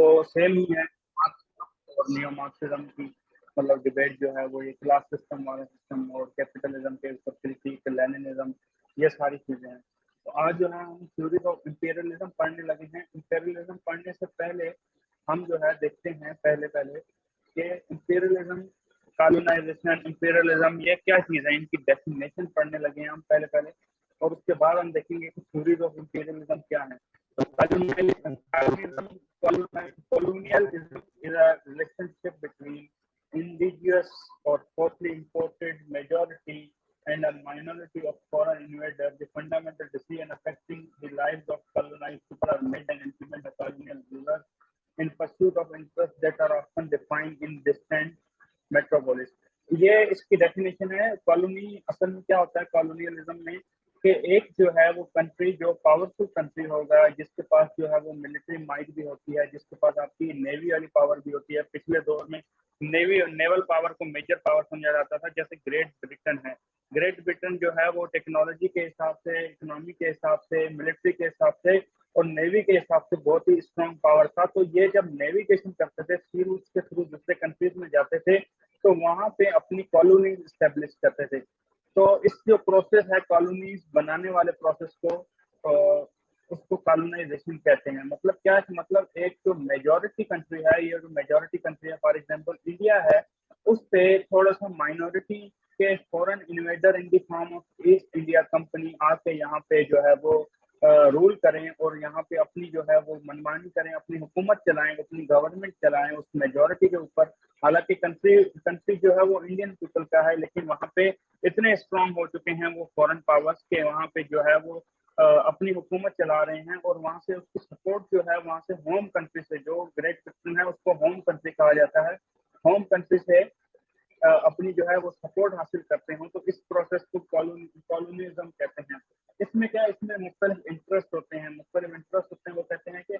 वो सेम ही है। मार्क्स और नियो मार्क्सिज्म की मतलब डिबेट जो है वो ये क्लास सिस्टम वाला सिस्टम और कैपिटलिज्म के ऊपर क्रिटिक, लेनिनिज्म, ये सारी चीजें हैं। तो आज जो है हम थ्योरी ऑफ इंपीरियलिज्म पढ़ने लगे हैं। इंपीरियलिज्म पढ़ने से पहले हम जो है देखते हैं पहले कि इंपीरियलिज्म, कॉलोनाइजेशन, इंपीरियलिज्म ये क्या चीज है, इनकी डेफिनेशन पढ़ने लगे हैं हम पहले और उसके बाद हम देखेंगे कि थ्योरीज ऑफ इंपीरियलिज्म क्या है। तो colonialism is a relationship between indigenous or forcibly imported majority and a minority of foreign invaders. The fundamental decision affecting the lives of colonized people are made and implemented by colonial rulers in pursuit of interests that are often defined in distant metropolis. ये इसकी definition है। Colony असल में क्या होता है colonialism में कि एक जो है वो कंट्री जो पावरफुल कंट्री होगा, जिसके पास जो है वो मिलिट्री माइट भी होती है, जिसके पास आपकी नेवी वाली पावर भी होती है। पिछले दौर में नेवल पावर को मेजर पावर समझा जाता था, जैसे ग्रेट ब्रिटेन है। ग्रेट ब्रिटेन जो है वो टेक्नोलॉजी के हिसाब से, इकोनॉमी के हिसाब से, मिलिट्री के हिसाब से और नेवी के हिसाब से बहुत ही स्ट्रॉन्ग पावर था। तो ये जब नेविगेशन करते थे, सी रूट्स के थ्रू दूसरे कंट्रीज में जाते थे, तो वहां पे अपनी कॉलोनी स्टेब्लिश करते थे। तो इस जो प्रोसेस है कॉलोनीज बनाने वाले प्रोसेस को, उसको कॉलोनाइजेशन कहते हैं। मतलब क्या है, मतलब एक जो मेजॉरिटी कंट्री है, ये जो मेजॉरिटी कंट्री है, फॉर एग्जांपल इंडिया है, उस पे थोड़ा सा माइनॉरिटी के foreign invader in the form of east India company आके यहाँ पे जो है वो रूल करें और यहाँ पे अपनी जो है वो मनमानी करें, अपनी हुकूमत चलाएं, अपनी गवर्नमेंट चलाएं उस मेजॉरिटी के ऊपर। हालांकि कंट्री जो है वो इंडियन पीपल का है, लेकिन वहाँ पे इतने स्ट्रांग हो चुके हैं वो फॉरेन पावर्स के, वहाँ पे जो है वो अपनी हुकूमत चला रहे हैं और वहाँ से उसकी सपोर्ट जो है वहाँ से होम कंट्री से, जो ग्रेट ब्रिटेन है उसको होम कंट्री कहा जाता है, होम कंट्री से अपनी जो है वो सपोर्ट हासिल करते हो। तो इस प्रोसेस को कॉलोनिज्म कहते हैं। इसमें क्या, इसमें मुख्तलिफ इंटरेस्ट होते हैं, वो कहते हैं कि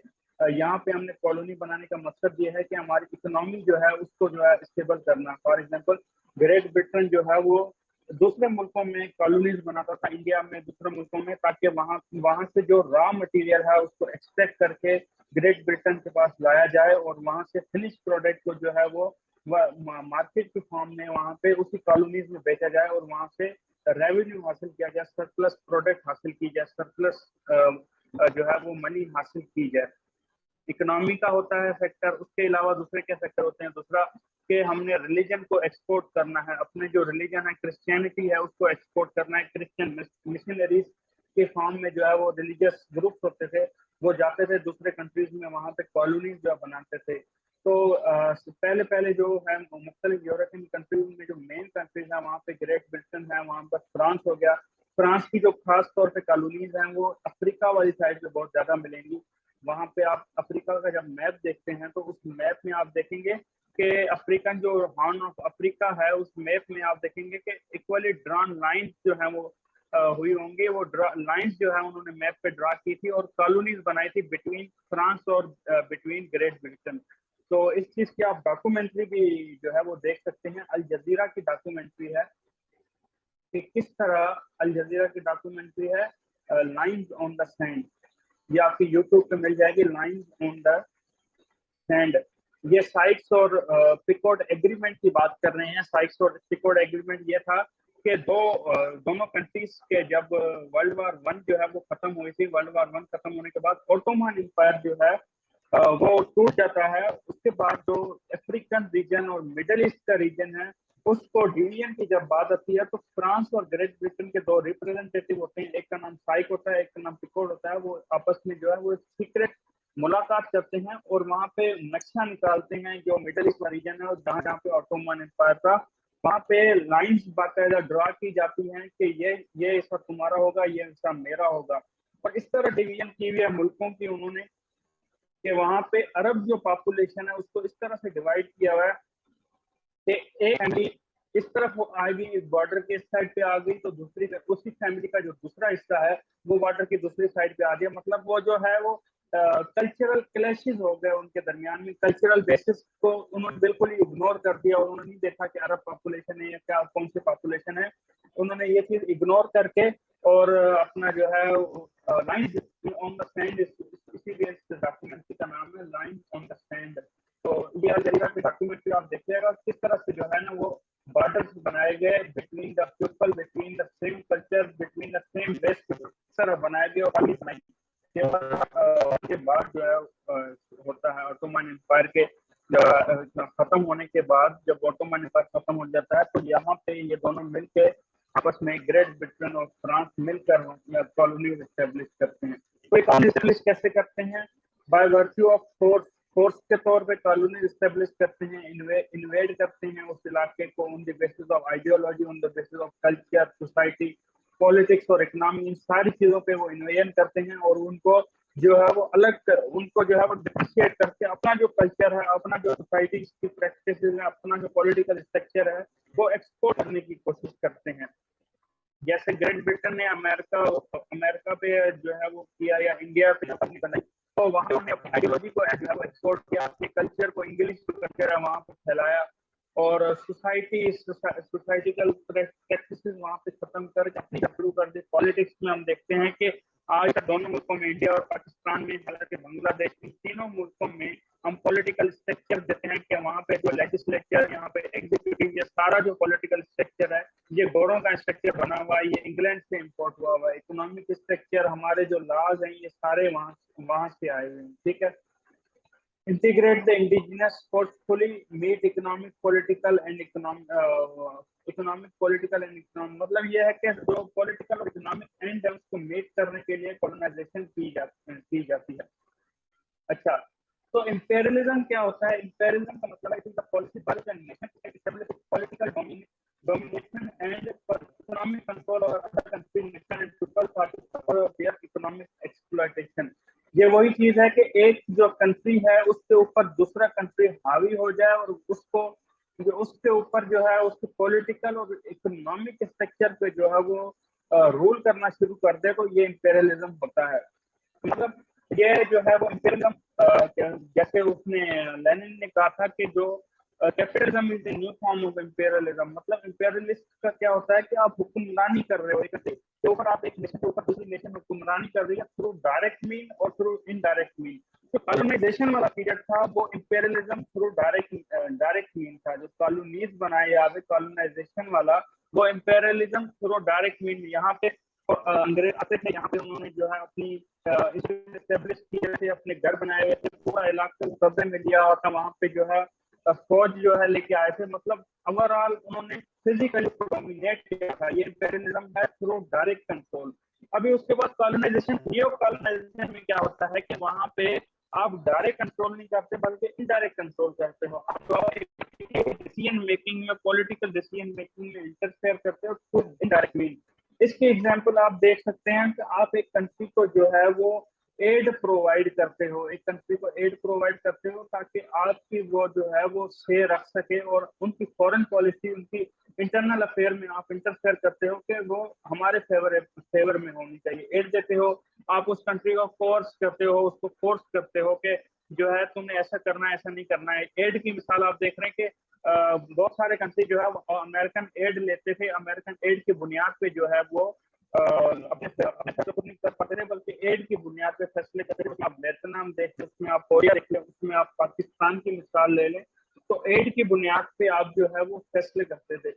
यहाँ पे हमने कॉलोनी बनाने का मकसद ये है कि हमारी इकोनॉमी जो है उसको जो है स्टेबल करना। फॉर एग्जांपल ग्रेट ब्रिटेन जो है वो दूसरे मुल्कों में कॉलोनीज बनाता था, इंडिया में, दूसरे मुल्कों में, ताकि वहां से जो रॉ मटेरियल है उसको एक्सट्रैक्ट करके ग्रेट ब्रिटेन के पास लाया जाए और वहां से फिनिश प्रोडक्ट को जो है वो मार्केट के फॉर्म में वहां पे उसी कॉलोनीज में बेचा जाए और वहां से रेवेन्यू हासिल किया जाए, सरप्लस प्रोडक्ट हासिल की जाए, सरप्लस जो है वो मनी हासिल की जाए। इकोनॉमी का होता है सेक्टर। उसके अलावा दूसरे क्या सेक्टर होते हैं, दूसरा कि हमने रिलीजन को एक्सपोर्ट करना है, अपने जो रिलीजन है क्रिश्चियनिटी है उसको एक्सपोर्ट करना है। क्रिश्चियन मिशनरीज के फॉर्म में जो है वो रिलीजियस ग्रुप्स होते थे, वो जाते थे दूसरे कंट्रीज में, वहां पे कॉलोनीज जो बनाते थे। तो पहले जो है मुख्तलिफ यूरोपियन कंट्रीज में जो मेन कंट्रीज है, वहाँ पे ग्रेट ब्रिटेन है, वहाँ पर फ्रांस हो गया। फ्रांस की जो खास तौर पे कॉलोनीज हैं वो अफ्रीका वाली साइड पे बहुत ज्यादा मिलेंगी। वहां पे आप अफ्रीका का जब मैप देखते हैं तो उस मैप में आप देखेंगे कि अफ्रीकन जो हॉर्न ऑफ अफ्रीका है, उस मैप में आप देखेंगे कि इक्वली ड्रॉन लाइंस जो है वो हुई होंगी। वो लाइंस जो है उन्होंने मैप पे ड्रा की थी और कॉलोनीज बनाई थी बिटवीन फ्रांस और बिटवीन ग्रेट ब्रिटेन। तो इस चीज की आप डॉक्यूमेंट्री भी जो है वो देख सकते हैं। अल जजीरा की डॉक्यूमेंट्री है कि किस तरह, अल जजीरा की डॉक्यूमेंट्री है लाइंस ऑन द सैंड, ये आपकी यूट्यूब पे मिल जाएगी, लाइंस ऑन द सैंड। ये साइक्स और पिकोट एग्रीमेंट की बात कर रहे हैं। साइक्स और पिकोट एग्रीमेंट ये था कि दोनों कंट्रीज के जब वर्ल्ड वार वन जो है वो खत्म हुई थी, वर्ल्ड वार वन खत्म होने के बाद ऑटोमन एम्पायर जो है वो टूट जाता है। उसके बाद जो अफ्रीकन रीजन और मिडल ईस्ट का रीजन है उसको डिवीजन की जब बात आती है तो फ्रांस और ग्रेट ब्रिटेन के दो रिप्रेजेंटेटिव होते हैं, एक का नाम साइक होता है, एक का नाम पिकोट होता है। वो आपस में जो है वो सीक्रेट मुलाकात करते हैं और वहां पे नक्शा निकालते हैं जो मिडल ईस्ट का रीजन है और जहाँ जहाँ पे ऑटोमन एम्पायर था वहां पे लाइंस बाकायदा ड्रा की जाती हैं कि ये हिस्सा तुम्हारा होगा, ये हिस्सा मेरा होगा। और इस तरह डिवीजन की हुई है मुल्कों की उन्होंने कि वहां पे अरब जो पॉपुलेशन है उसको इस तरह से डिवाइड किया हुआ है कि एक फैमिली इस तरफ आ गई, बॉर्डर के इस साइड पे आ गई, तो दूसरी उसी फैमिली का जो दूसरा हिस्सा है वो बॉर्डर की दूसरी साइड पे आ गया। मतलब वो जो है वो कल्चरल क्लैशेस हो गए उनके दरमियान में। कल्चरल बेसिस को उन्होंने बिल्कुल ही इग्नोर कर दिया और उन्होंने नहीं देखा कि अरब पॉपुलेशन है या क्या कौन सी पॉपुलेशन है। उन्होंने ये चीज इग्नोर करके और अपना जो है लाइन ऑन द सैंड, इसीलिए इस डॉक्यूमेंट्री का नाम है लाइन ऑन द सैंड। तो ये अलजेरिया की डॉक्यूमेंट्री आप देखिएगा किस तरह से जो है ना वो बॉर्डर्स बनाए गए between the people, between the same culture, between the same race, इस तरह बनाए गए और आगे बनाए के बाद जो है होता है ऑटोमन एम्पायर के खत्म होने के बाद, जब ऑटोमन एम्पायर खत्म हो जाता है तो यहाँ पे ये दोनों मिलके आपस में ग्रेट ब्रिटेन और फ्रांस मिलकर कॉलोनी एस्टेब्लिश करते हैं। तो कॉलोनी एस्टेब्लिश कैसे करते हैं? By virtue of force, force के तौर पे कॉलोनी एस्टेब्लिश करते हैं, इन्वेड करते हैं उस इलाके को on the basis of ideology, on the basis of culture, society, politics और इकोनॉमी, इन सारी चीजों पे वो इन्वेजन करते हैं और उनको जो है वो उनको जो है वो डिफरेंशिएट करके अपना जो कल्चर है, अपना जो सोसाइटी की प्रैक्टिस है, अपना जो पॉलिटिकल स्ट्रक्चर है वो एक्सपोर्ट करने की कोशिश करते हैं। जैसे ग्रेट ब्रिटेन ने अमेरिका पे जो है वो किया या इंडिया पे अपनी बनाई, तो वहां ने अपनी आइडियोलॉजी को जो है वो एक्सपोर्ट किया, अपने कल्चर को, इंग्लिश जो कल्चर है वहां पे फैलाया और सोसाइटिकल प्रैक्टिसेस वहां पे खत्म करके अपनी शुरू कर दी। पॉलिटिक्स में हम देखते हैं कि आज दोनों मुल्कों में, इंडिया और पाकिस्तान में, हालांकि बांग्लादेश में, तीनों मुल्कों में हम पॉलिटिकल स्ट्रक्चर देते हैं कि वहां पे जो लेजिस्लेचर, यहाँ पे एग्जीक्यूटिव, ये सारा जो पॉलिटिकल स्ट्रक्चर है ये गोरों का स्ट्रक्चर बना हुआ है, ये इंग्लैंड से इम्पोर्ट हुआ हुआ है। इकोनॉमिक स्ट्रक्चर, हमारे जो लॉज हैं ये सारे वहां से आए हुए हैं। ठीक है। integrate the indigenous forcefully meet economic, political and economic, political and economic, मतलब ये है कि जो पॉलिटिकल और इकोनॉमिक एंड है उसको मीट करने के लिए कॉलोनाइजेशन की जाती है। अच्छा, तो इंपेरियलिज्म क्या होता है? इंपेरियलिज्म का मतलब है policy by the nation to establish political domination and economic control और other country nation and people for their economic exploitation. ये वही चीज है कि एक जो कंट्री है उसके ऊपर दूसरा कंट्री हावी हो जाए और उसको जो उसके ऊपर जो है उसके पॉलिटिकल और इकोनॉमिक स्ट्रक्चर पे जो है वो रूल करना शुरू कर दे, तो ये इंपेरियलिज्म होता है। मतलब ये जो है वो इंपेरियलिज्म, जैसे उसने लेनिन ने कहा था कि जो capitalism is the new form of imperialism, मतलब इंपेरियलिस्ट का क्या होता है कि आप हुक्मरानी कर रहे हो एक देश के ऊपर, आप एक नेशन के ऊपर दूसरी नेशन हुक्मरानी कर रही है थ्रू डायरेक्ट मीन और थ्रू इनडायरेक्ट मीन। जो कॉलोनाइजेशन वाला पीरियड था वो इंपेरियलिज्म थ्रू डायरेक्ट मीन था। जो कॉलोनीज बनाए जाते कॉलोनाइजेशन वाला, वो इंपेरियलिज्म थ्रू डायरेक्ट मीन। यहाँ पे अंग्रेज आते थे, यहाँ पे उन्होंने जो है अपनी इस्टेब्लिश किए थे, अपने घर बनाए हुए थे, पूरा इलाका कब्जे में लिया और वहां पे जो है फौज जो है लेके आए थे। मतलब ओवरऑल उन्होंने फिजिकली डोमिनेट किया था। ये इंपेरियलिज्म है थ्रू डायरेक्ट कंट्रोल। अभी उसके बाद कॉलोनाइजेशन, नियो कॉलोनाइजेशन में क्या होता है कि वहां पे आप डायरेक्ट कंट्रोल नहीं करते बल्कि इनडायरेक्ट कंट्रोल करते हो। आप डिसीजन मेकिंग में, पॉलिटिकल डिसीजन मेकिंग में इंटरफेयर करते हो थ्रू इनडायरेक्ट मीन। इसके एग्जाम्पल आप देख सकते हैं कि आप एक कंट्री को जो है वो एड प्रोवाइड करते हो, एक कंट्री को एड प्रोवाइड करते हो ताकि आपकी वो जो है वो से रख सके और उनकी फॉरेन पॉलिसी, उनकी इंटरनल अफेयर में आप इंटरफेयर करते हो कि वो हमारे फेवर में होनी चाहिए। एड देते हो, आप उस कंट्री को फोर्स करते हो, उसको फोर्स करते हो कि जो है तुमने ऐसा करना है, ऐसा नहीं करना है। एड की मिसाल आप देख रहे हैं कि बहुत सारे कंट्री जो है अमेरिकन एड लेते थे, अमेरिकन एड की बुनियाद पे जो है वो अपने फैसले को नहीं कर पाते थे बल्कि एड की बुनियाद पे फैसले करते थे। आप वियतनाम देख लें, उसमें आप कोरिया देख लें, उसमें आप पाकिस्तान की मिसाल ले लें, तो एड की बुनियाद पे आप जो है वो फैसले करते थे।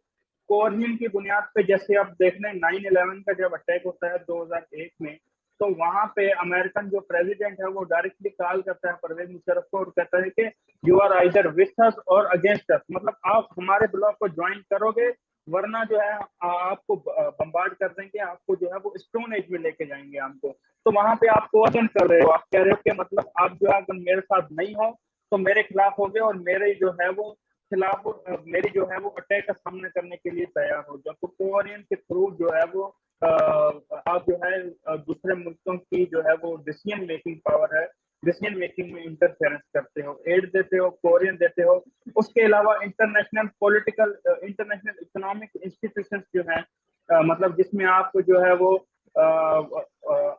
कोरियन की बुनियाद पे जैसे आप देख लें 9/11 का जब अटैक होता है 2001 में, तो वहां पे अमेरिकन जो प्रेसिडेंट है वो डायरेक्टली कॉल करता है परवेज मुशर्रफ को और कहता है कि you are either with us or against अस, मतलब आप हमारे ब्लॉक को ज्वाइन करोगे वरना जो है आपको बम्बार्ड कर देंगे, आपको जो है वो स्टोन एज में लेके जाएंगे हमको। तो वहां पे आप कोऑर्डिनेट कर रहे हो, आप कह रहे हो कि मतलब आप जो है अगर मेरे साथ नहीं हो तो मेरे खिलाफ हो गए और मेरे जो है वो खिलाफ मेरी जो है वो अटैक का सामना करने के लिए तैयार हो जाओ। तो कोरियन के थ्रू जो है वो आप जो है दूसरे मुल्कों की जो है वो डिसीजन मेकिंग पावर है, डिसीजन मेकिंग में इंटरफेरेंस करते हो, एड देते हो, कोरियन देते हो। उसके अलावा international political, international economic institutions जो है मतलब जिसमें आपको जो है वो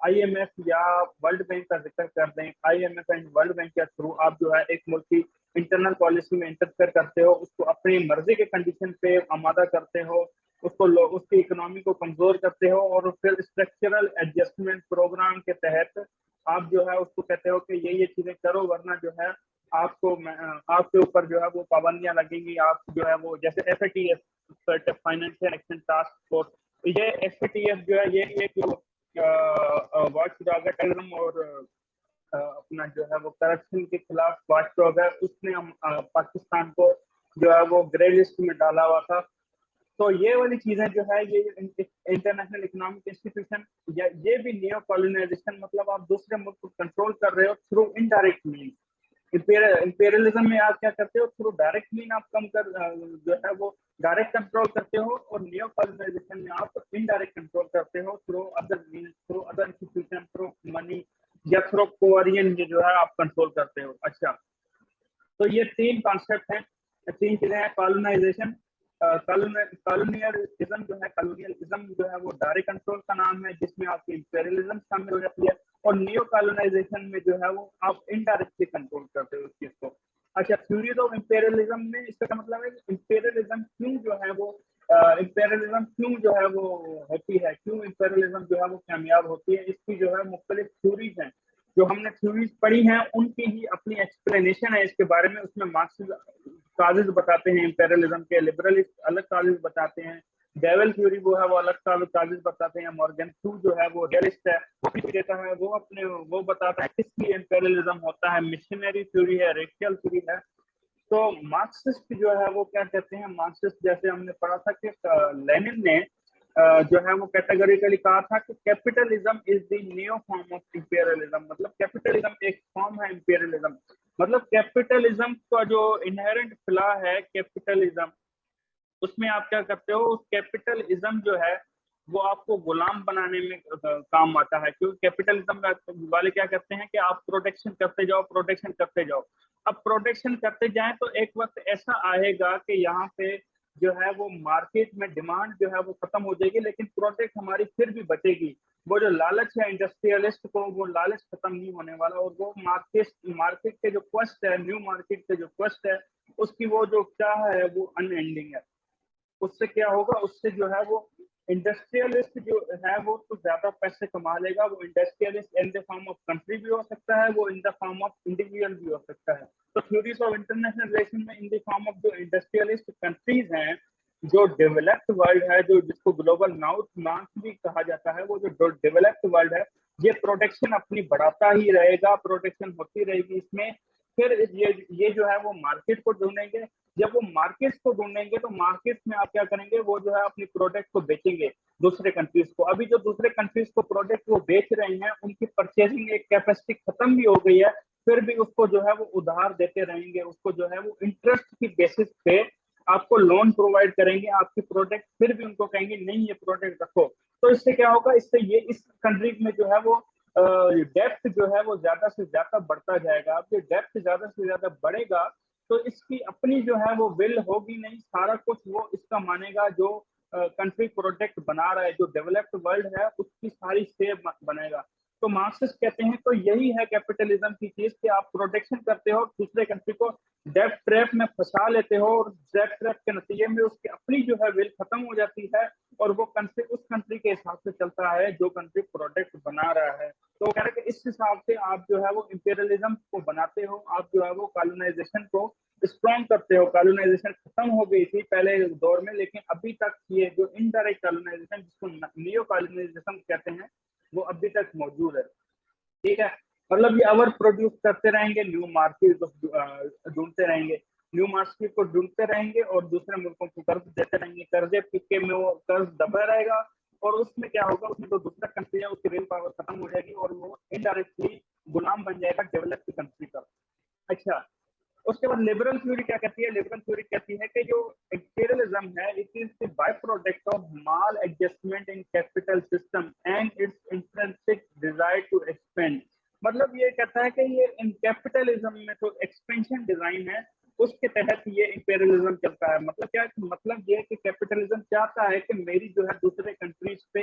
आईएमएफ या वर्ल्ड बैंक का जिक्र कर दें, आईएमएफ एंड वर्ल्ड बैंक के थ्रू आप जो है एक मुल्क की इंटरनल पॉलिसी में इंटरफेयर करते हो, उसको अपनी मर्जी के कंडीशन पे आमादा करते हो उसकी इकोनॉमी को कमजोर करते हो, और फिर स्ट्रक्चरल एडजस्टमेंट प्रोग्राम के तहत आप जो है उसको कहते हो कि ये चीजें करो, वरना जो है आपके ऊपर जो है वो पाबंदियां लगेंगी। आप जो है वो जैसे FATF, financial action task force, ये FATF जो है ये एक वॉच डॉग है टेररिज्म और अपना जो है वो करप्शन के खिलाफ वॉच डॉग है। उसने पाकिस्तान को जो है वो ग्रे लिस्ट में डाला हुआ था। तो ये वाली चीजें जो है ये इंटरनेशनल इकोनॉमिक इंस्टीट्यूशन, ये भी नियो कॉलोनाइजेशन, मतलब आप दूसरे मुल्क को कंट्रोल कर रहे हो थ्रू इनडायरेक्ट मीन। इंपेरियलिज्म में आप क्या करते हो, थ्रू डायरेक्ट मीन आप कम कर जो है वो डायरेक्ट कंट्रोल करते हो, और नियो कॉलोनाइजेशन में आप इनडायरेक्ट कंट्रोल करते हो through other mean, through other institution, through money या थ्रू कोरियन, ये जो है आप कंट्रोल करते हो। अच्छा, तो ये तीन कॉन्सेप्ट हैं, तीन चीजें हैं। कॉलोनाइजेशन, कॉलोनियलिज्म जो है वो डायरेक्ट कंट्रोल का नाम है, जिसमें आपकी इंपेरियलिज्म शामिल हो जाती है, और नियो कॉलोनाइजेशन में जो है वो आप इनडायरेक्टली कंट्रोल करते हो उस चीज को। अच्छा, थ्योरीज ऑफ इंपेरियलिज्म में इसका मतलब है इंपेरियलिज्म क्यों जो है वो इंपेरियलिज्म क्यों जो है वो होती है, क्यों इंपेरियलिज्म जो है वो कामयाब होती है, इसकी जो है मुख्तलिफ थ्योरीज हैं। जो हमने थ्योरीज पढ़ी हैं उनकी ही अपनी एक्सप्लेनेशन है इसके बारे में। उसमें मार्क्सिज्म काजेज बताते हैं इंपेरियलिज्म के, लिबरलिस्ट अलग काजेज बताते हैं, डेवल थ्योरी वो है वो अलग काजेज बताते हैं, मॉर्गन थ्रू जो है वो रियलिस्ट है, वो भी देता है, वो बताता है किस लिए इंपेरियलिज्म होता है, मिशनरी थ्योरी है, रेशियल थ्योरी है। तो मार्क्सिस्ट जो है वो क्या कहते हैं, मार्क्सिस्ट जैसे हमने पढ़ा था कि लेनिन ने जो है वो कैटेगोरिकली कहा था कि capitalism is the new form of imperialism, मतलब कैपिटलिज्म एक फॉर्म है इंपेरियलिज्म। मतलब कैपिटलिज्म का जो इनहेरेंट फ्लॉ है कैपिटलिज्म, उसमें आप क्या करते हो, उस कैपिटलिज्म जो है वो आपको गुलाम बनाने में काम आता है। क्योंकि कैपिटलिज्म वाले क्या करते हैं कि आप प्रोटेक्शन करते जाओ, प्रोटेक्शन करते जाओ। अब प्रोटेक्शन करते जाएं तो एक वक्त ऐसा आएगा कि यहाँ पे जो है वो मार्केट में डिमांड जो है वो खत्म हो जाएगी, लेकिन प्रोडक्ट हमारी फिर भी बचेगी। वो जो लालच है इंडस्ट्रियलिस्ट को, वो लालच खत्म नहीं होने वाला, और वो मार्केट मार्केट के जो क्वेस्ट है, न्यू मार्केट के जो क्वेस्ट है, उसकी वो जो चाह है वो अनएंडिंग है। उससे क्या होगा, उससे जो है वो इंडस्ट्रियलिस्ट जो है वो तो ज्यादा पैसे कमा लेगा। वो industrialist in the form of country भी हो सकता है, वो in the form of individual भी हो सकता है। तो थ्योरीज ऑफ इंटरनेशनल रिलेशन में इन द फॉर्म ऑफ जो इंडस्ट्रियलिस्ट कंट्रीज हैं, जो डेवलप्ड वर्ल्ड है, जो जिसको ग्लोबल नॉर्थ नॉर्थ भी कहा जाता है, वो जो डेवलप्ड वर्ल्ड है, ये प्रोटेक्शन अपनी बढ़ाता ही रहेगा, प्रोटेक्शन होती रहेगी इसमें। फिर ये जो है वो मार्केट को ढूंढेंगे। जब वो मार्केट्स को ढूंढेंगे तो मार्केट्स में आप क्या करेंगे, वो जो है अपनी प्रोडक्ट को बेचेंगे दूसरे कंट्रीज को। अभी जो दूसरे कंट्रीज को प्रोडक्ट वो बेच रहे हैं, उनकी परचेजिंग एक कैपेसिटी खत्म भी हो गई है, फिर भी उसको जो है वो उधार देते रहेंगे, उसको जो है वो इंटरेस्ट की बेसिस पे आपको लोन प्रोवाइड करेंगे आपकी प्रोडक्ट, फिर भी उनको कहेंगे नहीं ये प्रोडक्ट रखो। तो इससे क्या होगा, इससे ये इस कंट्री में जो है वो डेप्थ जो है वो ज्यादा से ज्यादा बढ़ता जाएगा। अब ये डेप्थ ज्यादा से ज्यादा बढ़ेगा तो इसकी अपनी जो है वो विल होगी नहीं, सारा कुछ वो इसका मानेगा जो कंट्री प्रोडक्ट बना रहा है, जो डेवलप्ड वर्ल्ड है उसकी सारी सेव बनेगा। तो मार्क्सिस्ट कहते हैं तो यही है कैपिटलिज्म की चीज, कि आप प्रोटेक्शन करते हो दूसरे कंट्री को, डेप्ट ट्रैप में फंसा लेते हो, और डेप्ट ट्रैप के नतीजे में उसकी अपनी जो है विल खत्म हो जाती है, और वो कंट्री उस कंट्री के हिसाब से चलता है जो कंट्री प्रोडक्ट बना रहा है। तो कह रहे कि इस हिसाब से आप जो है वो इंपेरियलिज्म को बनाते हो, आप जो है वो कॉलोनाइजेशन को स्ट्रॉन्ग करते हो। कॉलोनाइजेशन खत्म हो गई थी पहले दौर में, लेकिन अभी तक ये जो इनडायरेक्ट कॉलोनाइजेशन, जिसको नियो कॉलोनाइजेशन कहते हैं, वो अभी तक मौजूद है। ठीक है, मतलब ये अवर प्रोड्यूस करते रहेंगे, न्यू मार्केट ढूंढते रहेंगे, न्यू मार्केट को ढूंढते रहेंगे, और दूसरे मुल्कों को कर्ज देते रहेंगे। कर्जे पिके में वो कर्ज दबा रहेगा, और उसमें क्या होगा, उसमें जो दूसरा कंट्री है उसकी रियल पावर खत्म हो जाएगी, और वो इनडायरेक्टली गुलाम बन जाएगा डेवलप्ड कंट्री का। अच्छा, उसके बाद लिबरल थ्योरी क्या कहती है, लिबरल थ्योरी कहती है कि जो इंपीरियलिज्म है, it is the by product of maladjustment in capital system and its intrinsic desire to expand. मतलब ये कहता है कि ये इन कैपिटलिज्म में तो एक्सपेंशन डिजाइन है, उसके तहत ये इंपीरियलिज्म चलता है। मतलब क्या, मतलब ये कि कैपिटलिज्म चाहता है कि मेरी जो है दूसरे कंट्रीज पे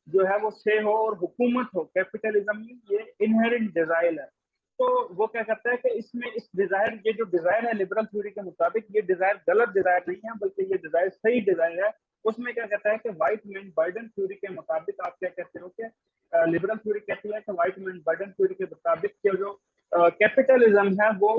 जो है वो से हो और हुकूमत हो। कैपिटलिज्म में ये इनहेरेंट डिजायर है। तो वो क्या करता है कि इसमें इस डिजायर, ये जो डिजायर है लिबरल थ्योरी के मुताबिक, ये डिजायर गलत डिजायर नहीं है, बल्कि ये डिजायर सही डिजायर है। उसमें क्या कहता है कि व्हाइट मैन बर्डन थ्योरी के मुताबिक आप क्या कहते हो कि लिबरल थ्योरी कहती है कि व्हाइट मैन बर्डन थ्योरी के मुताबिक कि जो कैपिटलिज्म है वो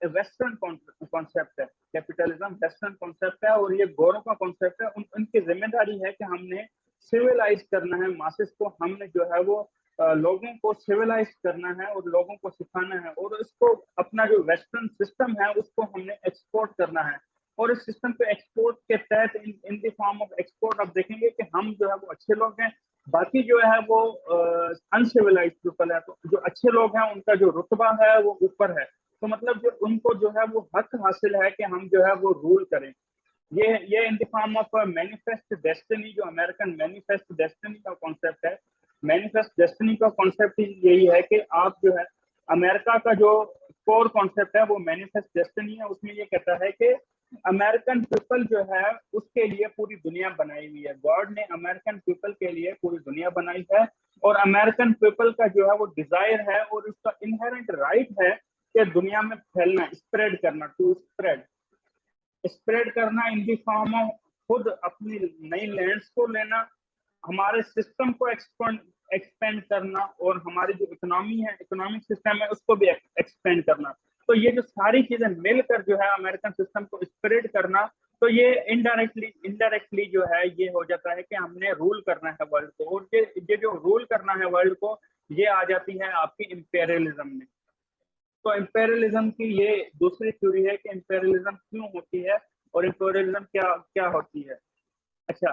वेस्टर्न कॉन्सेप्ट है। कैपिटलिज्म वेस्टर्न कॉन्सेप्ट है और ये गोरों का कॉन्सेप्ट है। उनकी जिम्मेदारी है कि हमने सिविलाइज करना है मासेस को, हमने जो है वो लोगों को सिविलाइज करना है और लोगों को सिखाना है, और इसको अपना जो वेस्टर्न सिस्टम है उसको हमने एक्सपोर्ट करना है। और इस सिस्टम पे एक्सपोर्ट के तहत in the form of export आप देखेंगे कि हम जो है वो अच्छे लोग हैं, बाकी जो है वो अनसिविलाइज पीपल है। तो जो अच्छे लोग हैं उनका जो रुतबा है वो ऊपर है, तो मतलब जो उनको जो है वो हक हासिल है कि हम जो है वो रूल करें। ये in the form of manifest destiny, जो अमेरिकन मैनिफेस्ट डेस्टिनी का कॉन्सेप्ट है। मैनिफेस्ट डेस्टिनी का कॉन्सेप्ट यही है कि आप जो है अमेरिका का जो कोर कॉन्सेप्ट है वो मैनिफेस्ट डेस्टिनी है। उसमें ये कहता है कि अमेरिकन पीपल जो है उसके लिए पूरी दुनिया बनाई हुई है। गॉड ने अमेरिकन पीपल के लिए पूरी दुनिया बनाई है, और अमेरिकन पीपल का जो है वो डिजायर है और उसका इनहेरेंट राइट है कि दुनिया में फैलना, स्प्रेड करना, टू स्प्रेड, स्प्रेड करना इन दी फॉर्म ऑफ खुद अपनी नई लैंड्स को लेना, हमारे सिस्टम को एक्सपेंड करना, और हमारी जो इकोनॉमी है, इकोनॉमिक सिस्टम है, उसको भी एक्सपेंड करना। तो ये जो सारी चीजें मिलकर जो है अमेरिकन सिस्टम को स्प्रेड करना, तो ये इनडायरेक्टली जो है ये हो जाता है कि हमने रूल करना है वर्ल्ड को, और ये जो रूल करना है वर्ल्ड को, ये आ जाती है आपकी इंपेरियलिज्म में। तो इंपेरियलिज्म की ये दूसरी थ्योरी है कि इंपेरियलिज्म क्यों होती है और इंपेरियलिज्म क्या क्या होती है। अच्छा,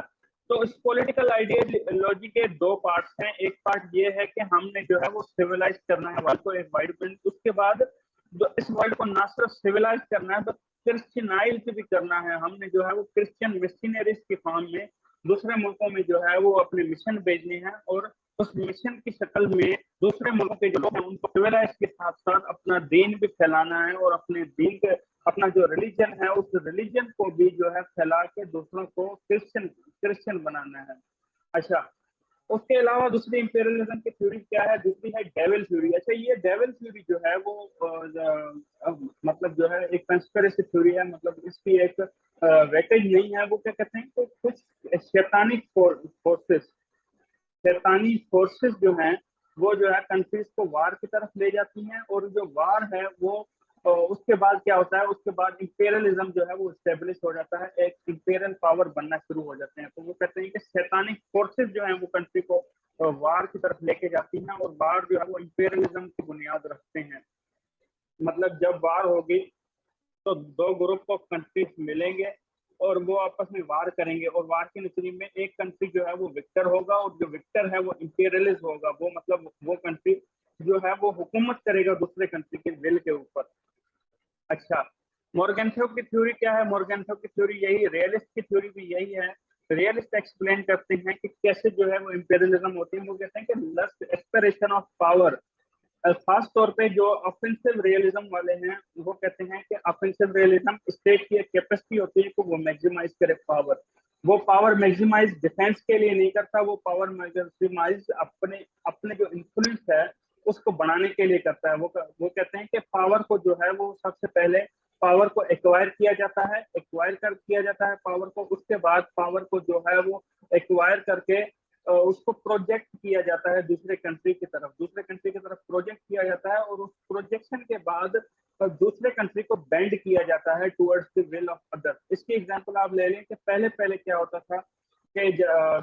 तो इस पॉलिटिकल आइडियोलॉजी के दो पार्ट्स हैं। एक पार्ट ये है कि हमने जो है वो सिविलाइज करना है वर्ल्ड को, एक वाइड वर्ल्ड, उसके बाद जो इस वर्ल्ड को ना सिर्फ सिविलाइज करना है तो क्रिश्चियनाइज भी करना है। हमने जो है वो क्रिश्चियन मिशनरीज की फॉर्म में दूसरे मुल्कों में जो है वो अपने मिशन भेजने हैं, और उस मिशन की शक्ल में दूसरे मुल्कों के जो लोग हैं उनको सिविलाइज के साथ साथ अपना दीन भी फैलाना है, और अपने दीन के अपना जो रिलीजन है उस रिलीजन को भी जो है फैला के दूसरों को क्रिश्चियन क्रिश्चियन बनाना है। अच्छा, उसके अलावा दूसरी इंपेरियलिज्म की थ्योरी क्या है, दूसरी है डेविल थ्योरी। अच्छा, ये डेविल थ्योरी जो है वो मतलब जो है एक कंस्पिरेसी थ्योरी है, मतलब इसकी एक वेटेज नहीं है। वो क्या कहते हैं कि कुछ शैतानी फोर्सेस, शैतानी फोर्सेस जो हैं वो जो है कंट्रीज को वार की तरफ ले जाती हैं, और जो वार है वो उसके बाद क्या होता है, उसके बाद इंपेरियलिज्म जो है वो स्टेब्लिश हो जाता है, एक इंपेरियल पावर बनना शुरू हो जाते हैं। तो वो कहते हैं कि शैतानी फोर्सेस जो है वो कंट्री को वार की तरफ लेके जाती हैं, और वार जो है वो इंपेरियलिज्म की बुनियाद रखते हैं। मतलब जब वार होगी तो दो ग्रुप ऑफ कंट्रीज मिलेंगे और वो आपस में वार करेंगे, और वार के नतीजे में एक कंट्री जो है वो विक्टर होगा, और जो विक्टर है वो इंपेरियलिस्ट होगा। वो मतलब वो कंट्री जो है वो हुकूमत करेगा दूसरे कंट्री के विल के ऊपर। अच्छा, मॉर्गेंथो की थ्योरी क्या है? मॉर्गेंथो की थ्योरी यही, रियलिस्ट की थ्योरी भी यही है। रियलिस्ट एक्सप्लेन करते हैं कि कैसे जो है वो इंपेरियलिज्म होती है। वो कहते हैं कि लस्ट एस्पिरेशन ऑफ पावर। खास तौर पे जो ऑफेंसिव रियलिज्म वाले हैं वो कहते हैं कि ऑफेंसिव रियलिज्म स्टेट की एक कैपेसिटी होती है कि वो मैक्सिमाइज करे पावर। वो पावर मैक्सिमाइज डिफेंस के लिए नहीं करता, वो पावर मैक्सिमाइज अपने अपने जो इन्फ्लुएंस है उसको बढ़ाने के लिए करता है। वो कहते हैं कि पावर को जो है वो सबसे पहले पावर को एक्वायर किया जाता है, एक्वायर कर किया जाता है पावर को। उसके बाद पावर को जो है वो एक्वायर करके उसको प्रोजेक्ट किया जाता है दूसरे कंट्री की तरफ, दूसरे कंट्री की तरफ प्रोजेक्ट किया जाता है, और उस प्रोजेक्शन के बाद दूसरे कंट्री को बेंड किया जाता है towards the will of other. इसकी एग्जांपल आप ले लें कि पहले पहले क्या होता था कि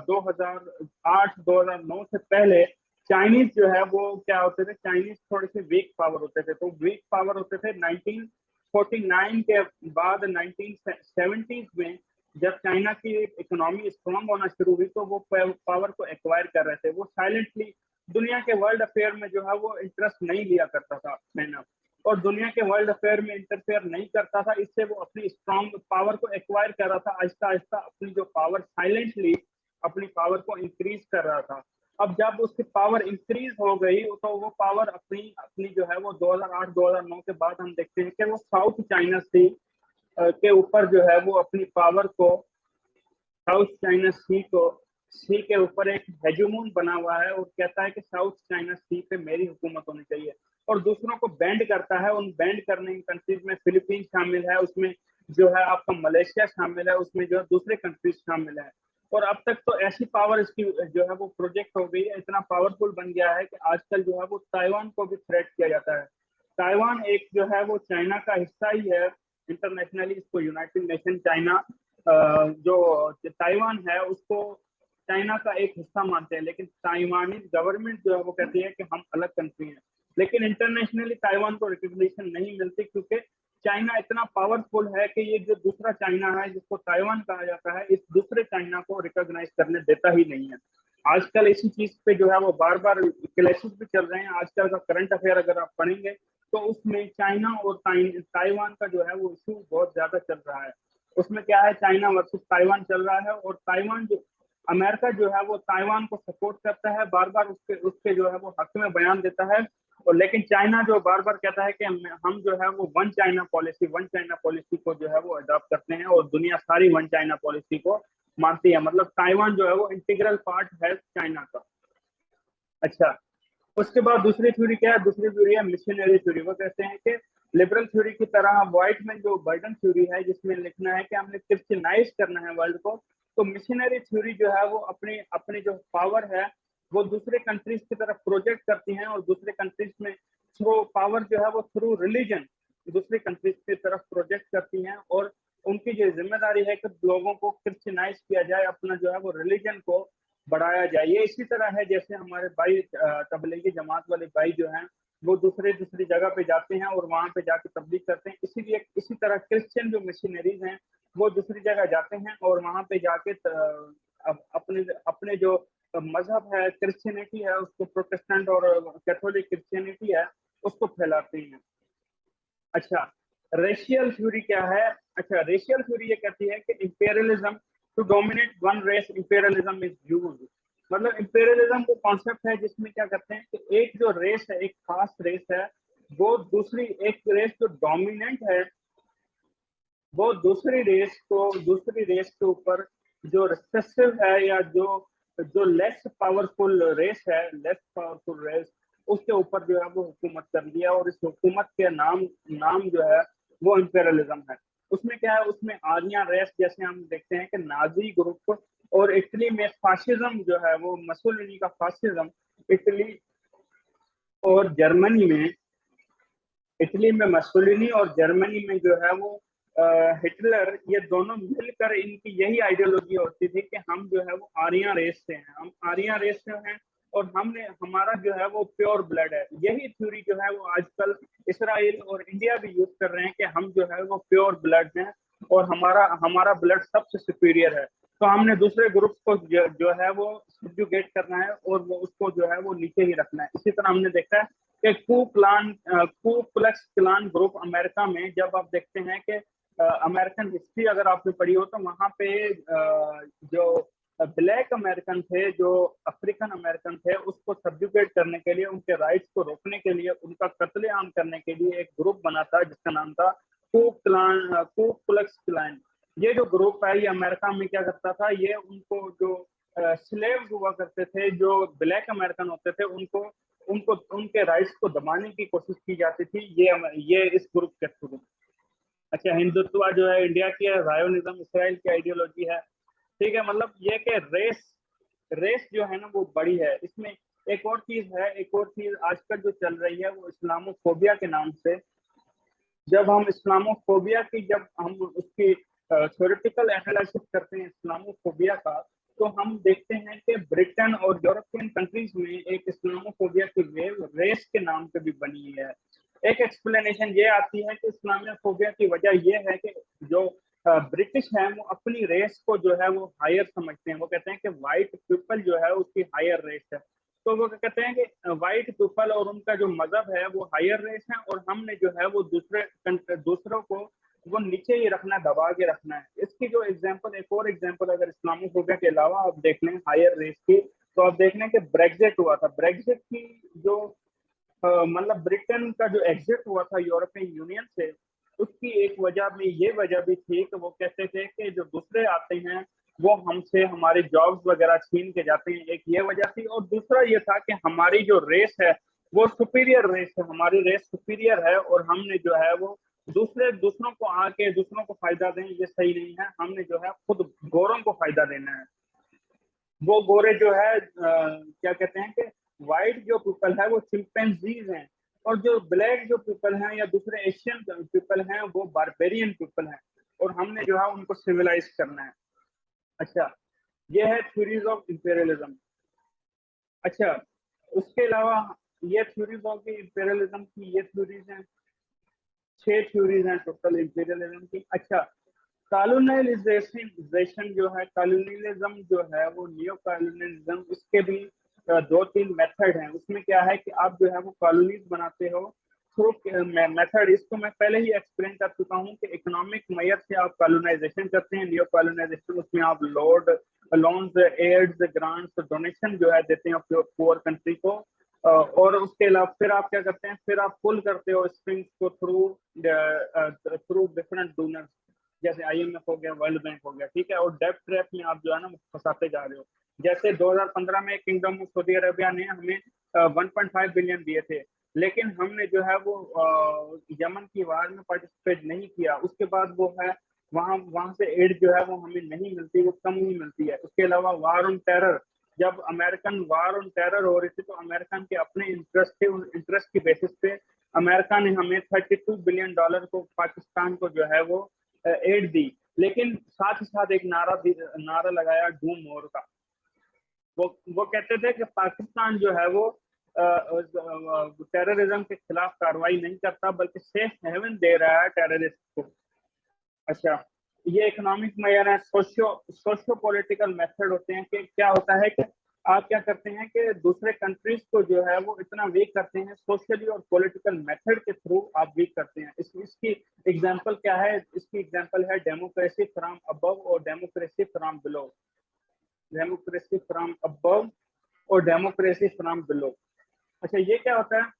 2008-2009 से पहले चाइनीज जो है वो क्या होते थे, चाइनीज थोड़े से वीक पावर होते थे। तो वीक पावर होते थे 1949 के बाद 1970s में, जब चाइना की इकोनॉमी स्ट्रांग होना शुरू हुई तो वो पावर को एक्वायर कर रहे थे। वो साइलेंटली दुनिया के वर्ल्ड अफेयर में जो है वो इंटरेस्ट नहीं लिया करता था चाइना, और दुनिया के वर्ल्ड अफेयर में इंटरफेयर नहीं करता था। इससे वो अपनी स्ट्रांग पावर को एक्वायर कर रहा था, आहिस्ता आहिस्ता अपनी जो पावर साइलेंटली अपनी पावर को इंक्रीज कर रहा था। अब जब उसकी पावर इंक्रीज हो गई तो वो पावर अपनी अपनी जो है वो 2008-2009 के बाद हम देखते हैं कि वो साउथ चाइना सी के ऊपर जो है वो अपनी पावर को, साउथ चाइना सी के ऊपर एक हेजुमोन बना हुआ है, और कहता है कि साउथ चाइना सी पे मेरी हुकूमत होनी चाहिए, और दूसरों को बैंड करता है। उन बैंड करने की कंट्रीज में फिलीपींस शामिल है, उसमें जो है आपका मलेशिया शामिल है, उसमें जो है दूसरे कंट्रीज शामिल है। और अब तक तो ऐसी पावर इसकी जो है वो प्रोजेक्ट हो गई है, इतना पावरफुल बन गया है कि आजकल जो है वो ताइवान को भी थ्रेट किया जाता है। ताइवान एक जो है वो चाइना का हिस्सा ही है इंटरनेशनली, इसको यूनाइटेड नेशन चाइना जो ताइवान है उसको चाइना का एक हिस्सा मानते हैं, लेकिन ताइवानी गवर्नमेंट जो है वो कहती है कि हम अलग कंट्री हैं। लेकिन इंटरनेशनली ताइवान को रिकग्निशन नहीं मिलती, क्योंकि चाइना इतना पावरफुल है कि ये जो दूसरा चाइना है जिसको ताइवान कहा जाता है, इस दूसरे चाइना को रिकॉग्नाइज करने देता ही नहीं है। आजकल इसी चीज पे जो है वो बार बार क्लैशेस भी चल रहे हैं। आजकल का करंट अफेयर अगर आप पढ़ेंगे तो उसमें चाइना और ताइवान का जो है वो इशू बहुत ज्यादा चल रहा है। उसमें क्या है, चाइना वर्सेस ताइवान चल रहा है, और ताइवान जो अमेरिका जो है वो ताइवान को सपोर्ट करता है, बार बार उसके उसके जो है वो हक में बयान देता है। और लेकिन चाइना जो बार बार कहता है कि हम जो है वो वन चाइना पॉलिसी को जो है वो अडॉप्ट करते हैं, और दुनिया सारी वन चाइना पॉलिसी को मानती है। मतलब ताइवान जो है वो इंटीग्रल पार्ट है चाइना का। अच्छा, उसके बाद दूसरी थ्योरी क्या है, दूसरी थ्योरी है मिशनरी थ्योरी। वो कहते हैं कि लिबरल थ्योरी की तरह व्हाइट में जो बर्डन थ्योरी है जिसमें लिखना है कि हमने क्रिश्चियनाइज करना है वर्ल्ड को, तो मिशनरी थ्योरी जो है वो अपनी अपनी जो पावर है वो दूसरे कंट्रीज की तरफ प्रोजेक्ट करती हैं, और दूसरे कंट्रीज में थ्रू पावर जो है वो थ्रू रिलीजन दूसरी कंट्रीज की तरफ प्रोजेक्ट करती हैं। और उनकी जो जिम्मेदारी है कि लोगों को क्रिश्चियनाइज किया जाए, अपना जो है वो रिलीजन को बढ़ाया जाए। ये इसी तरह है जैसे हमारे भाई तबलीगी जमात वाले भाई जो हैं वो दूसरी जगह पे जाते हैं और वहां पे जाके तबलीग करते हैं। इसीलिए इसी तरह क्रिश्चियन जो मिशनरीज हैं वो दूसरी जगह जाते हैं और वहां पे जाके अपने अपने जो मजहब है, क्रिश्चियनिटी है, उसको प्रोटेस्टेंट और कैथोलिक क्रिश्चियनिटी है उसको फैलाते हैं। अच्छा, रेशियल थ्योरी क्या है? अच्छा, रेशियल थ्योरी ये कहती है कि imperialism to dominate one race, imperialism is used. मतलब इंपेरियलिज्म को कॉन्सेप्ट है जिसमें क्या करते हैं कि एक जो रेस है, एक खास रेस है, वो दूसरी एक रेस जो डोमिनेंट है वो दूसरी रेस के ऊपर जो रिसेसिव है या जो जो लेस पावरफुल रेस उसके ऊपर जो है वो हुकूमत कर दिया, और इस हुकूमत के नाम नाम जो है वो इंपेरियलिज्म है। उसमें क्या है, उसमें आर्यन रेस जैसे हम देखते हैं कि नाजी ग्रुप, और इटली में फाशिज्म जो है वो मसोलिनी का फाशिज्म, इटली और जर्मनी में इटली में मसोलिनी और जर्मनी में जो है वो हिटलर, ये दोनों मिलकर इनकी यही आइडियोलॉजी होती थी कि हम जो है वो आर्यन रेस से हैं, हम आर्यन रेस से हैं और हमने हमारा जो है वो प्योर ब्लड है। यही थ्योरी जो है वो आजकल इसराइल और इंडिया भी यूज कर रहे हैं कि हम जो है वो प्योर ब्लड हैं और हमारा हमारा ब्लड सबसे सुपीरियर है। तो हमने दूसरे ग्रुप को जो है वो सब्जुगेट करना है और वो उसको जो है वो नीचे ही रखना है। इसी तरह हमने देखा है कि कू क्लक्स क्लान ग्रुप अमेरिका में, जब आप देखते हैं कि अमेरिकन हिस्ट्री अगर आपने पढ़ी हो तो वहां पे जो ब्लैक अमेरिकन थे, जो अफ्रीकन अमेरिकन थे, उसको सब्जुगेट करने के लिए, उनके राइट्स को रोकने के लिए, उनका कत्लेआम करने के लिए एक ग्रुप बना था जिसका नाम था कू क्लक्स क्लान। ये जो ग्रुप है ये अमेरिका में क्या करता था, ये उनको जो स्लेव्स हुआ करते थे, जो ब्लैक अमेरिकन होते थे, उनको उनको उनके राइट्स को दबाने की कोशिश की जाती थी, ये इस ग्रुप के थ्रू। अच्छा, हिंदुत्व जो है इंडिया की है, जायोनिज्म इसराइल की आइडियोलॉजी है। ठीक है, मतलब ये कि रेस रेस जो है ना वो बड़ी है इसमें। एक और चीज आजकल जो चल रही है वो इस्लामोफोबिया के नाम से। जब हम इस्लामोफोबिया की जब हम उसकी थ्योरेटिकल एनालिसिस करते हैं इस्लामोफोबिया का, तो हम देखते हैं कि ब्रिटेन और यूरोपियन कंट्रीज में एक इस्लामोफोबिया की वेव रेस के नाम पे भी बनी है। एक एक्सप्लेनेशन ये आती है कि इस्लामोफोबिया की वजह ये है कि जो ब्रिटिश है वो अपनी रेस को जो है वो हायर समझते हैं। वो कहते हैं कि वाइट पीपल जो है उसकी हायर रेस है। तो वो कहते हैं कि व्हाइट पीपल और उनका जो मजहब है वो हायर रेस है, और हमने जो है वो दूसरों को वो नीचे ही रखना, दबा के रखना है। इसकी जो एक और एग्जांपल अगर इस्लामोफोबिया के अलावा आप देख लें हायर रेस की, तो आप देख लें कि ब्रेग्जिट हुआ था। ब्रेग्जिट की जो मतलब ब्रिटेन का जो एग्जिट हुआ था यूरोपियन यूनियन से, उसकी एक वजह में ये वजह भी थी कि वो कहते थे कि जो दूसरे आते हैं वो हमसे हमारे जॉब्स वगैरह छीन के जाते हैं। एक ये वजह थी, और दूसरा ये था कि हमारी जो रेस है वो सुपीरियर रेस है, हमारी रेस सुपीरियर है, और हमने जो है वो दूसरों को आके दूसरों को फायदा दें, ये सही नहीं है। हमने जो है खुद गोरों को फायदा देना है। वो गोरे जो है क्या कहते हैं कि वाइट जो पीपल है वो चिंपैंजीज हैं, और जो ब्लैक जो पीपल हैं या दूसरे एशियन पीपल हैं वो बारबेरियन पीपल हैं, और हमने जो है उनको सिविलाइज करना है। अच्छा, ये है थ्योरीज ऑफ इंपेरियलिज्म। अच्छा, उसके अलावा ये थ्योरीज ऑफ इंपेरियलिज्म की ये थ्योरीज हैं, 6 थ्योरीज हैं टोटल इंपेरियलिज्म की। अच्छा, कॉलोनाइजेशन जो है, कॉलोनियलिज्म जो है वो नियो कॉलोनियलिज्म, इसके भी 2-3 मेथड हैं। उसमें क्या है कि आप जो है वो कॉलोनीज बनाते हो थ्रू मेथड। इसको मैं पहले ही एक्सप्लेन कर चुका हूँ कि इकोनॉमिक मेयर से आप कॉलोनाइजेशन करते हैं। नियो कॉलोनाइजेशन, उसमें आप लोन्स, एड्स, ग्रांट्स, डोनेशन जो है देते हैं पुअर कंट्री को। और उसके अलावा फिर आप क्या करते हैं, फिर आप पुल करते हो स्ट्रिंग्स को थ्रू डिफरेंट डोनर्स, जैसे आईएमएफ हो गया, वर्ल्ड बैंक हो गया, ठीक है। और डेब्ट ट्रैप में आप जो है ना फंसाते जा रहे हो। जैसे 2015 में किंगडम ऑफ सऊदी अरेबिया ने हमें 1.5 बिलियन दिए थे, लेकिन हमने जो है वो यमन की वार में पार्टिसिपेट नहीं किया। उसके बाद वो है वहां वहां से एड जो है वो हमें नहीं मिलती, वो कम ही मिलती है। उसके अलावा वार ऑन टेरर, जब अमेरिकन वार ऑन टेरर हो रही थी तो अमेरिकन के अपने इंटरेस्ट थे, उन इंटरेस्ट की बेसिस पे अमेरिका ने हमें $32 बिलियन को, पाकिस्तान को जो है वो एड दी। लेकिन साथ ही साथ एक नारा लगाया डूम वॉर का। वो कहते थे कि पाकिस्तान जो है वो टेररिज्म के खिलाफ कार्रवाई नहीं करता, बल्कि सेफ हेवन दे रहा है टेररिस्ट को। अच्छा, ये इकोनॉमिक मेजर है। सोशियो पॉलिटिकल मेथड होते हैं कि क्या होता है कि आप क्या करते हैं कि दूसरे कंट्रीज को जो है वो इतना वीक करते हैं, सोशली और पॉलिटिकल मेथड के थ्रू आप वीक करते हैं। इसकी एग्जांपल क्या है? इसकी एग्जांपल है डेमोक्रेसी फ्रॉम अबव और democracy from below. Democracy from above और डेमोक्रेसी फ्रॉम बिलो। अच्छा, ये क्या होता है?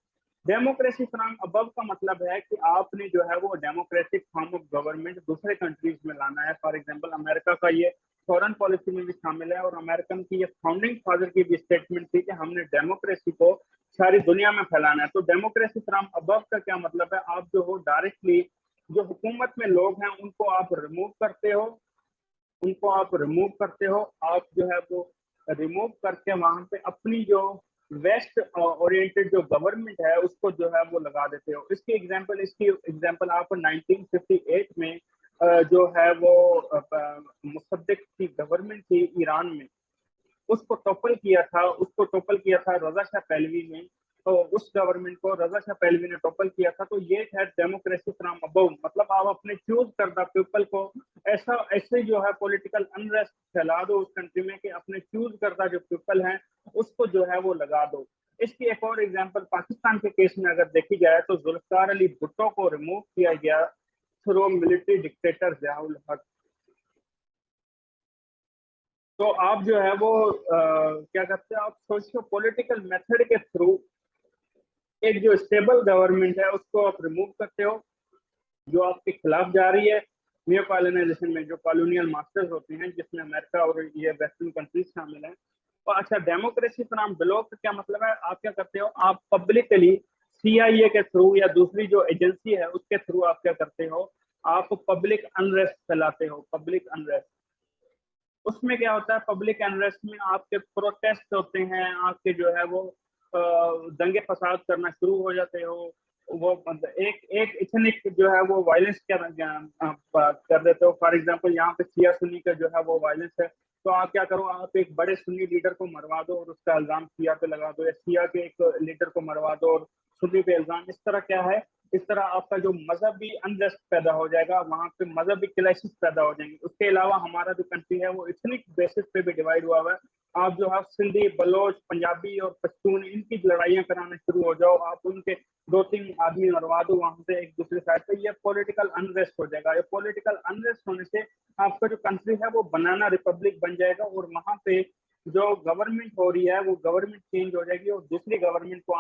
डेमोक्रेसी फ्रॉम अबव का मतलब है कि आपने जो है वो डेमोक्रेटिक फॉर्म ऑफ गवर्नमेंट दूसरे कंट्रीज में लाना है। फॉर एग्जांपल, अमेरिका का ये फॉरेन पॉलिसी में भी शामिल है, और अमेरिकन की ये फाउंडिंग फादर की भी स्टेटमेंट थी कि हमने डेमोक्रेसी को सारी दुनिया में फैलाना है। तो डेमोक्रेसी फ्रॉम अबव का क्या मतलब है? आप जो हो डायरेक्टली जो हुकूमत में लोग हैं उनको आप रिमूव करते हो, आप जो है वो रिमूव करके वहां पे अपनी जो वेस्ट ओरिएंटेड जो गवर्नमेंट है उसको जो है वो लगा देते हो। इसकी एग्जांपल आप 1958 में जो है वो मुसद्दिक की गवर्नमेंट थी ईरान में, उसको टोपल किया था रजा शाह पहलवी ने। तो उस गवर्नमेंट को रजा शाह पहलवी ने टोपल किया था। तो ये है डेमोक्रेसी फ्रॉम अबव, मतलब आप अपने चूज करदा पीपल को ऐसे जो है पॉलिटिकल अनरेस्ट फैला दो उस कंट्री में कि अपने चूज करदा जो पीपल हैं उसको जो है वो लगा दो। इसकी एक और एग्जांपल पाकिस्तान के केस में अगर देखी जाए तो जुल्फकार अली भुट्टो को रिमूव किया गया थ्रू मिलिट्री डिक्टेटर जियाउल हक। तो आप जो है वो क्या करते हैं, आप सोशियो पॉलिटिकल मेथड के थ्रू एक जो स्टेबल गवर्नमेंट है उसको आप रिमूव करते हो जो आपके खिलाफ जा रही है। नियो कॉलोनाइजेशन में जो कॉलोनियल मास्टर्स होते हैं जिसमें अमेरिका और ये वेस्टर्न कंट्रीज शामिल हैं। तो अच्छा, डेमोक्रेसी फ्रॉम बिलो का क्या मतलब है? आप क्या करते हो, आप पब्लिकली सीआईए के थ्रू या दूसरी जो एजेंसी है उसके थ्रू आप क्या करते हो, आप पब्लिक अनरेस्ट फैलाते हो। पब्लिक अनरेस्ट, उसमें क्या होता है? पब्लिक अनरेस्ट में आपके प्रोटेस्ट होते हैं, आपके जो है वो दंगे फसाद करना शुरू हो जाते हो। वो एक एक इथनिक जो है वो वायलेंस कर देते हो। फॉर एग्जांपल, यहाँ पे शिया सुन्नी का जो है वो वायलेंस है, तो आप क्या करो, आप एक बड़े सुन्नी लीडर को मरवा दो और उसका इल्जाम शिया पे लगा दो, या शिया के एक लीडर को मरवा दो और सुन्नी पे इल्जाम। इस तरह क्या है, इस तरह आपका जो मजहबी अनरेस्ट पैदा हो जाएगा, वहां पे मजहबी क्लैशेस पैदा हो जाएंगे। उसके अलावा हमारा जो कंट्री है वो इथनिक बेसिस पे भी डिवाइड हुआ हुआ है। आप जो है सिंधी, बलोच, पंजाबी और पश्तून, इनकी लड़ाइयां कराना शुरू हो जाओ, आप उनके 2-3 आदमी मरवा दो वहां से एक दूसरे साइड पे, ये पॉलिटिकल अनरेस्ट हो जाएगा। ये पॉलिटिकल अनरेस्ट होने से आपका जो कंट्री है वो बनाना रिपब्लिक बन जाएगा, और वहां पे जो गवर्नमेंट हो रही है वो गवर्नमेंट चेंज हो जाएगी और दूसरी गवर्नमेंट को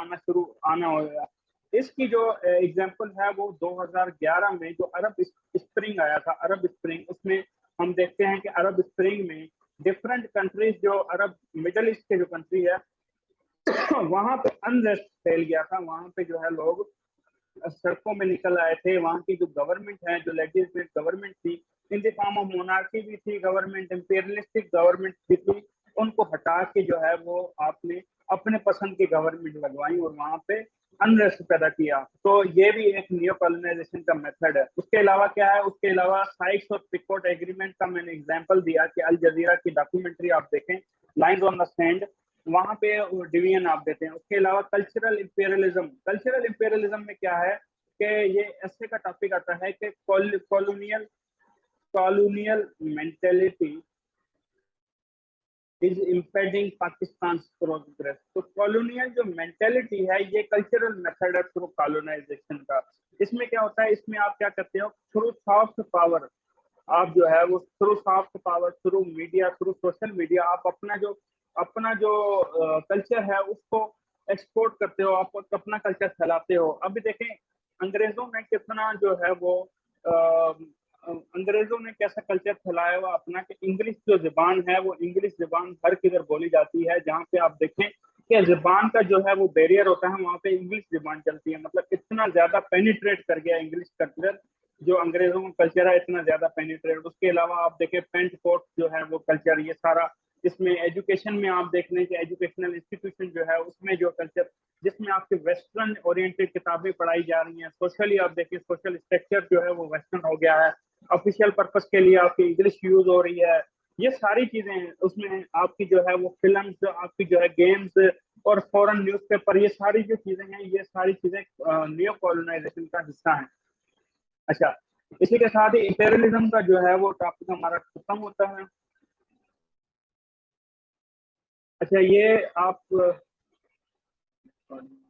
आना होगा। इसकी जो एग्जांपल है वो 2011 में जो अरब स्प्रिंग आया था, अरब स्प्रिंग, उसमें हम देखते हैं कि अरब स्प्रिंग में डिफरेंट कंट्रीज, जो अरब मिडल ईस्ट के जो कंट्री है वहां पे अनरेस्ट फैल गया था। वहां पे जो है लोग सड़कों में निकल आए थे। वहाँ की जो गवर्नमेंट है, जो लेजिस्लेटिव गवर्नमेंट थी, in the form of monarchy भी थी गवर्नमेंट, इंपीरियलिस्टिक गवर्नमेंट भी थी, उनको हटा के जो है वो आपने अपने पसंद की गवर्नमेंट लगवाई और वहां पे अनरेस्ट पैदा किया। तो ये भी एक नियो कॉलोनाइजेशन का मेथड है। उसके अलावा क्या है, उसके अलावा साइक्स और पिकोट एग्रीमेंट का मैंने एग्जांपल दिया कि अल जजीरा की डॉक्यूमेंट्री आप देखें, लाइंस ऑन द सैंड, वहां पे डिवीजन आप देते हैं। उसके अलावा कल्चरल इंपेरियलिज्म, कल्चरल इंपेरियलिज्म में क्या है कि ये ऐसे का टॉपिक आता है कि colonial colonial mentality is impeding Pakistan progress. तो कॉलोनियल जो मेंटेलिटी है ये कल्चरल मेथड है थ्रू कॉलोनाइजेशन का। इसमें क्या होता है, इसमें आप क्या करते हो, थ्रू सॉफ्ट पावर, आप जो है वो through soft power, through media, through social media, आप अपना जो कल्चर है उसको एक्सपोर्ट करते हो, आप अपना कल्चर फैलाते हो। अभी देखें अंग्रेजों ने कितना जो है वो अंग्रेजों ने कैसा कल्चर फैलाया हुआ अपना, कि इंग्लिश जो जुबान है वो इंग्लिश जुबान हर किधर बोली जाती है। जहाँ पे आप देखें कि जुबान का जो है वो बैरियर होता है, वहाँ पे इंग्लिश जुबान चलती है। मतलब इतना ज्यादा पेनिट्रेट कर गया इंग्लिश कल्चर, जो अंग्रेजों का कल्चर है इतना ज्यादा पेनिट्रेट। उसके अलावा आप देखें पेंट कोट जो है वो कल्चर, ये सारा, इसमें एजुकेशन में आप देख लें कि एजुकेशनल इंस्टीट्यूशन जो है उसमें जो कल्चर, जिसमें आपके वेस्टर्न ओरिएंटेड किताबें पढ़ाई जा रही हैं, सोशली आप देखिए सोशल स्ट्रक्चर जो है वो वेस्टर्न हो गया है, ऑफिशियल पर्पस के लिए आपकी इंग्लिश यूज हो रही है। ये सारी चीजें उसमें आपकी जो है वो फिल्म, आपकी जो है गेम्स और फॉरेन न्यूज़पेपर, ये सारी जो चीजें हैं ये सारी चीजें नियो कॉलोनाइजेशन का हिस्सा है। अच्छा, इसी के साथ ही इंपेरियलिज्म का जो है वो टॉपिक हमारा खत्म होता है। अच्छा, ये आप